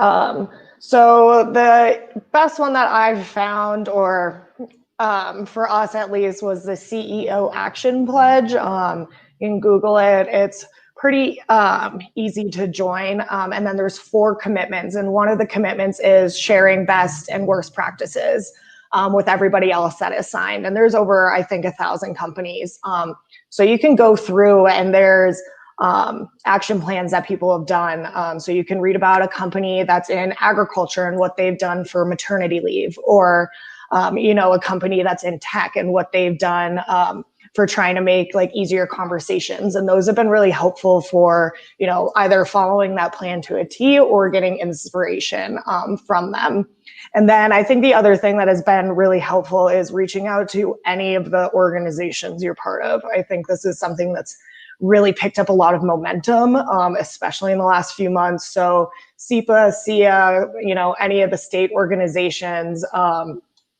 So the best one that I've found, or for us at least, was the CEO Action Pledge. You can Google it. It's pretty easy to join. And then there's 4 commitments. And one of the commitments is sharing best and worst practices with everybody else that is signed. And there's over, I think, 1,000 companies. So you can go through, and there's action plans that people have done. So you can read about a company that's in agriculture and what they've done for maternity leave, or, a company that's in tech and what they've done for trying to make like easier conversations. And those have been really helpful for, either following that plan to a T or getting inspiration from them. And then I think the other thing that has been really helpful is reaching out to any of the organizations you're part of. I think this is something that's really picked up a lot of momentum, especially in the last few months. So SEPA, SIA, any of the state organizations,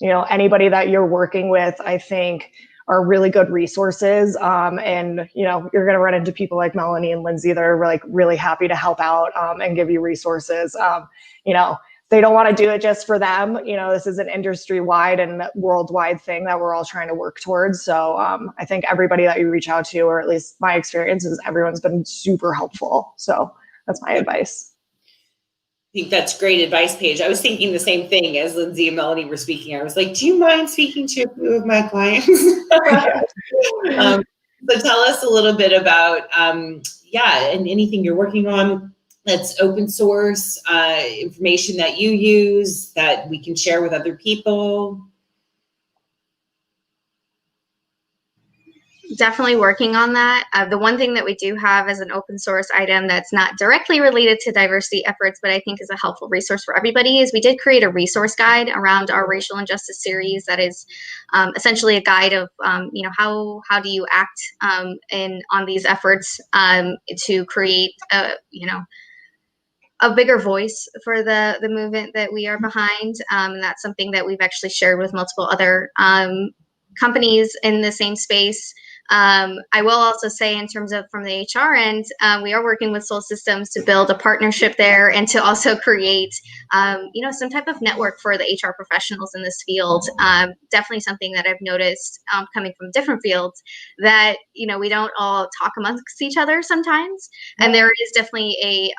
anybody that you're working with, I think are really good resources. And you're going to run into people like Melanie and Lindsay that are like really happy to help out and give you resources. They don't want to do it just for them. This is an industry-wide and worldwide thing that we're all trying to work towards. So I think everybody that you reach out to, or at least my experience is everyone's been super helpful. So that's my advice. I think that's great advice, Paige. I was thinking the same thing as Lindsay and Melanie were speaking. I was like, do you mind speaking to a few of my clients? So tell us a little bit about, and anything you're working on that's open source, information that you use that we can share with other people. Definitely working on that. The one thing that we do have as an open source item that's not directly related to diversity efforts, but I think is a helpful resource for everybody, is we did create a resource guide around our racial injustice series that is essentially a guide of, how do you act on these efforts to create a bigger voice for the movement that we are behind. And that's something that we've actually shared with multiple other companies in the same space. I will also say, in terms of from the HR end, we are working with Soul Systems to build a partnership there and to also create, some type of network for the HR professionals in this field. Definitely something that I've noticed coming from different fields, that, we don't all talk amongst each other sometimes. And there is definitely a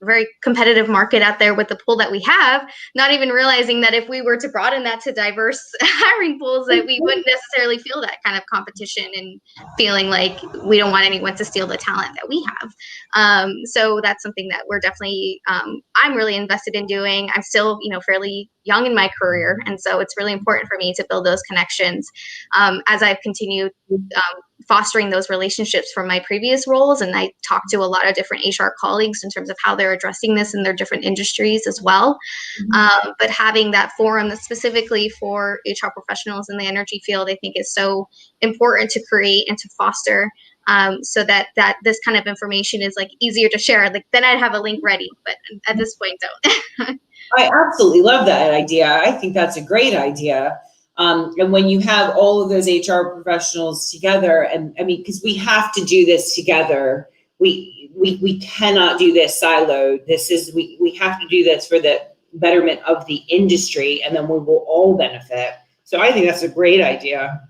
very competitive market out there with the pool that we have, not even realizing that if we were to broaden that to diverse hiring pools, that we wouldn't necessarily feel that kind of competition and feeling like we don't want anyone to steal the talent that we have. So that's something that we're definitely, I'm really invested in doing. I'm still, fairly young in my career. And so it's really important for me to build those connections as I've continued fostering those relationships from my previous roles. And I talk to a lot of different HR colleagues in terms of how they're addressing this in their different industries as well. But having that forum that's specifically for HR professionals in the energy field, I think is so important to create and to foster, so that this kind of information is like easier to share. Like, then I'd have a link ready, but at this point, don't. I absolutely love that idea. I think that's a great idea. And when you have all of those HR professionals together, and I mean, because we have to do this together, we cannot do this siloed. We have to do this for the betterment of the industry, and then we will all benefit. So I think that's a great idea.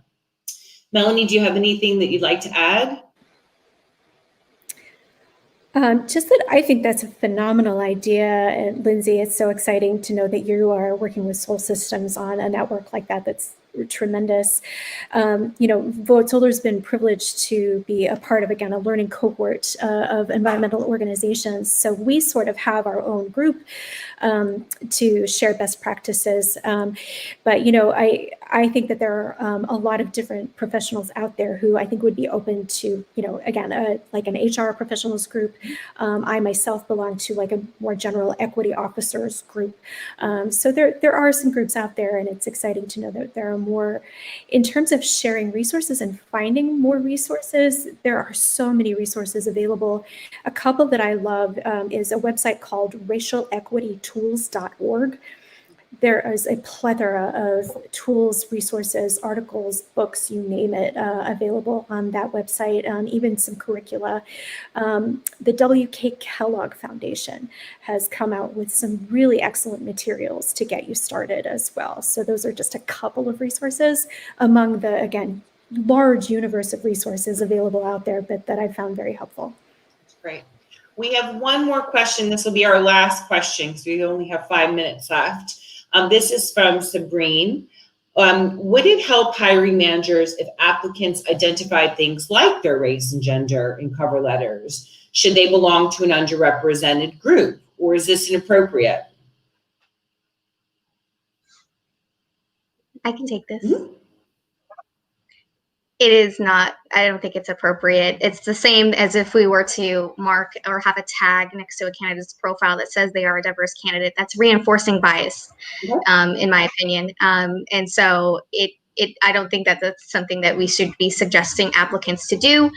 Melanie, do you have anything that you'd like to add? Just that I think that's a phenomenal idea. And Lindsay, it's so exciting to know that you are working with Soul Systems on a network like that. That's tremendous. Vote Solar's been privileged to be a part of, again, a learning cohort of environmental organizations. So we sort of have our own group to share best practices. But I think that there are a lot of different professionals out there who I think would be open to, again, like an HR professionals group. I myself belong to like a more general equity officers group. So there are some groups out there, and it's exciting to know that there are more. In terms of sharing resources and finding more resources, there are so many resources available. A couple that I love is a website called racialequitytools.org. There is a plethora of tools, resources, articles, books, you name it, available on that website, even some curricula. The W.K. Kellogg Foundation has come out with some really excellent materials to get you started as well. So those are just a couple of resources among the, again, large universe of resources available out there, but that I found very helpful. That's great. We have one more question. This will be our last question because we only have 5 minutes left. This is from Sabrine. Would it help hiring managers if applicants identified things like their race and gender in cover letters? Should they belong to an underrepresented group, or is this inappropriate? I can take this. Mm-hmm. It is not, I don't think it's appropriate. It's the same as if we were to mark or have a tag next to a candidate's profile that says they are a diverse candidate. That's reinforcing bias, in my opinion. And so I don't think that that's something that we should be suggesting applicants to do.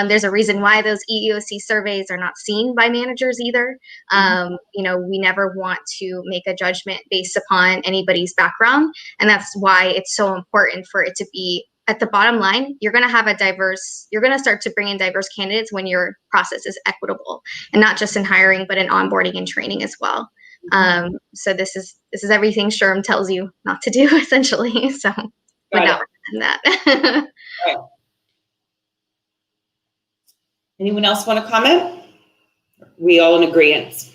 There's a reason why those EEOC surveys are not seen by managers either. We never want to make a judgment based upon anybody's background. And that's why it's so important for it to be at the bottom line, you're going to start to bring in diverse candidates when your process is equitable, and not just in hiring, but in onboarding and training as well. So this is everything SHRM tells you not to do, essentially. So would not recommend that. Right. Anyone else want to comment? We all in agreement.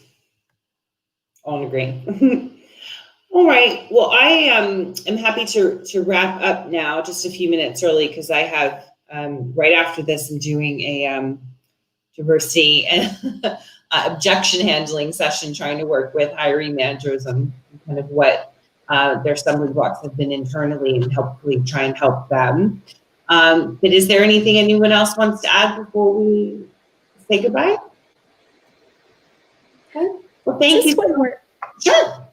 All in agreement. All right. Well, I am happy to wrap up now, just a few minutes early, because I have right after this, I'm doing a diversity and objection handling session, trying to work with hiring managers on kind of what their stumbling blocks have been internally, and hopefully try and help them. But is there anything anyone else wants to add before we say goodbye? Okay. Well, thank you. One more. Sure.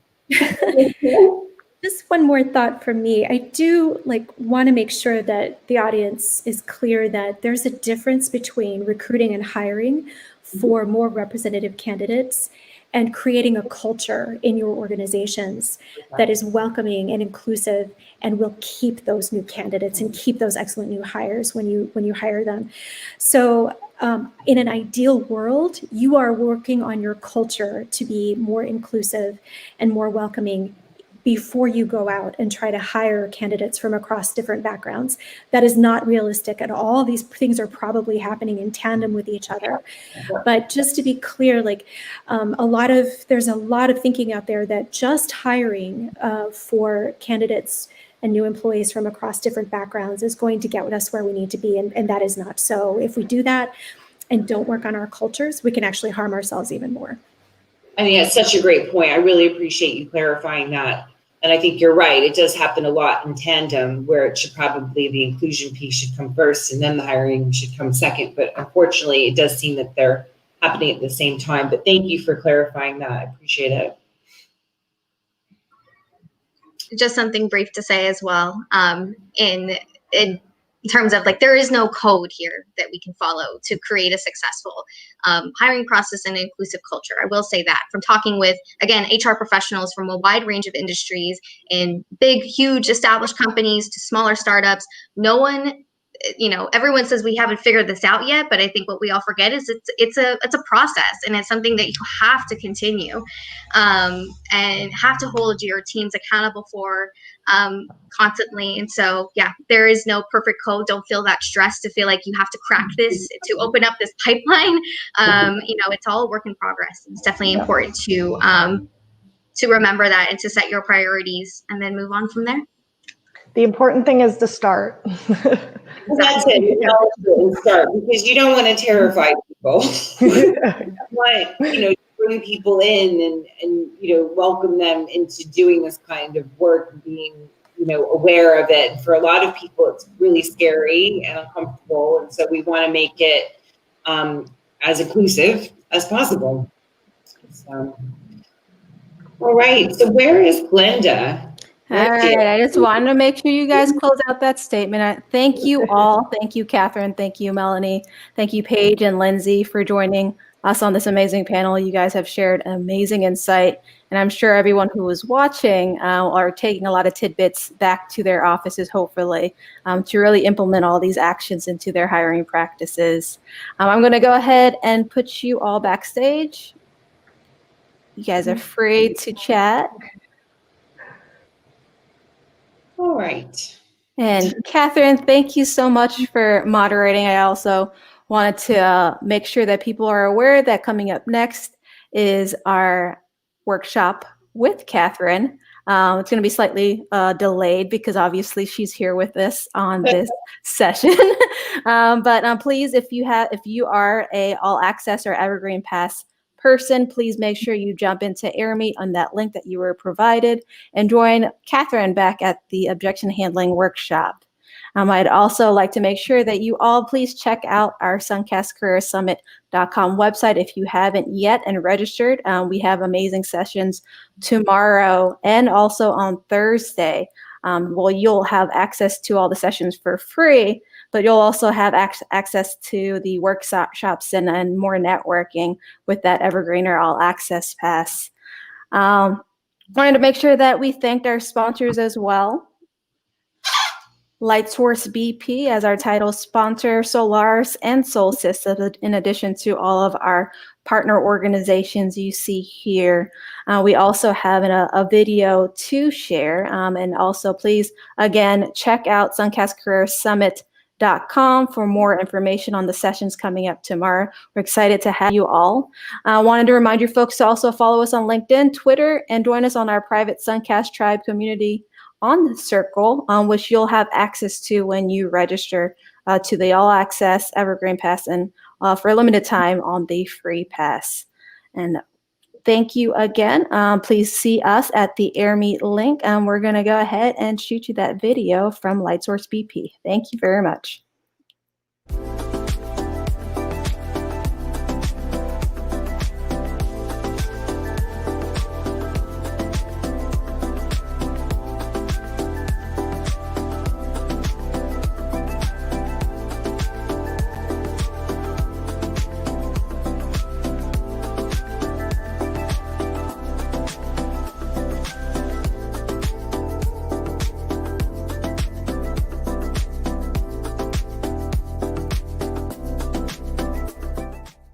Just one more thought from me. I do want to make sure that the audience is clear that there's a difference between recruiting and hiring for more representative candidates and creating a culture in your organizations that is welcoming and inclusive and will keep those new candidates and keep those excellent new hires when you hire them. So in an ideal world, you are working on your culture to be more inclusive and more welcoming before you go out and try to hire candidates from across different backgrounds. That is not realistic at all. These things are probably happening in tandem with each other. But just to be clear, there's a lot of thinking out there that just hiring for candidates and new employees from across different backgrounds is going to get us where we need to be, and that is not so. If we do that and don't work on our cultures, we can actually harm ourselves even more. I mean, that's such a great point. I really appreciate you clarifying that. And I think you're right. It does happen a lot in tandem, where it should probably, the inclusion piece should come first and then the hiring should come second. But unfortunately, it does seem that they're happening at the same time. But thank you for clarifying that. I appreciate it. Just something brief to say as well. In terms of there is no code here that we can follow to create a successful hiring process and inclusive culture. I will say that from talking with, again, HR professionals from a wide range of industries, in big, huge established companies to smaller startups, no one, everyone says we haven't figured this out yet, but I think what we all forget is it's a process, and it's something that you have to continue and have to hold your teams accountable for constantly. And so, yeah, there is no perfect code. Don't feel that stress to feel like you have to crack this to open up this pipeline. It's all a work in progress. It's definitely important to remember that and to set your priorities and then move on from there. The important thing is to start. Well, that's it. Start, because you don't want to terrify people. You want, to bring people in and welcome them into doing this kind of work, and being, aware of it. For a lot of people, it's really scary and uncomfortable. And so we want to make it as inclusive as possible. So, all right. So where is Glenda? All right, I just wanted to make sure you guys close out that statement. Thank you all. Thank you, Catherine. Thank you, Melanie. Thank you, Paige and Lindsay, for joining us on this amazing panel. You guys have shared amazing insight, and I'm sure everyone who is watching are taking a lot of tidbits back to their offices, hopefully, to really implement all these actions into their hiring practices. I'm going to go ahead and put you all backstage. You guys are free to chat. All right. And Catherine, thank you so much for moderating. I also wanted to make sure that people are aware that coming up next is our workshop with Catherine. It's going to be slightly delayed because obviously she's here with us on this session. But please, if you are a All Access or Evergreen Pass person, please make sure you jump into AirMeet on that link that you were provided and join Catherine back at the objection handling workshop. I'd also like to make sure that you all please check out our suncastcareersummit.com website if you haven't yet and registered. We have amazing sessions tomorrow and also on Thursday. You'll have access to all the sessions for free, but you'll also have access to the workshops and more networking with that Evergreen or All Access Pass. Wanted to make sure that we thanked our sponsors as well. Lightsource BP as our title sponsor, Solaris and Soul Systems, in addition to all of our partner organizations you see here. We also have a video to share. And also please, again, check out SunCastCareerSummit.com for more information on the sessions coming up tomorrow. We're excited to have you all. I wanted to remind you folks to also follow us on LinkedIn, Twitter, and join us on our private SunCast Tribe community on the Circle, which you'll have access to when you register to the All Access Evergreen Pass and for a limited time on the Free Pass. And thank you again. Please see us at the AirMeet link. We're going to go ahead and shoot you that video from Lightsource BP. Thank you very much.